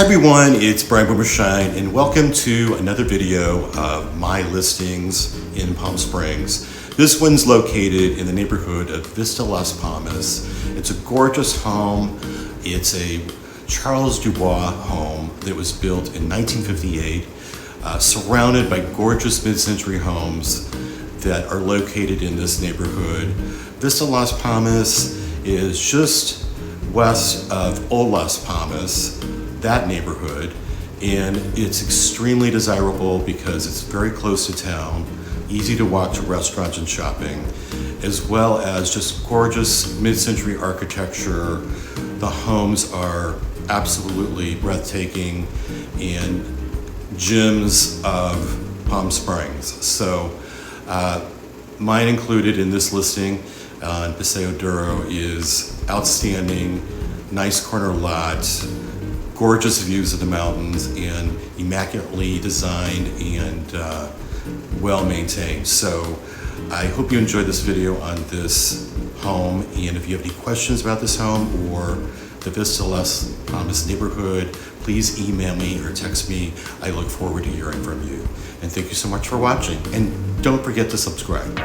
Hi everyone, it's Bryan and welcome to another video of my listings in Palm Springs. This one's located in the neighborhood of Vista Las Palmas. It's a gorgeous home. It's a Charles Dubois home that was built in 1958, surrounded by gorgeous mid-century homes that are located in this neighborhood. Vista Las Palmas is just west of Old Las Palmas, that neighborhood, and it's extremely desirable because it's very close to town, easy to walk to restaurants and shopping, as well as just gorgeous mid-century architecture. The homes are absolutely breathtaking and gems of Palm Springs. So mine included in this listing on Paseo Duro is outstanding, nice corner lot, gorgeous views of the mountains, and immaculately designed and well maintained. So I hope you enjoyed this video on this home, and if you have any questions about this home or the Vista Las Palmas neighborhood, please email me or text me. I look forward to hearing from you. And thank you so much for watching. And don't forget to subscribe.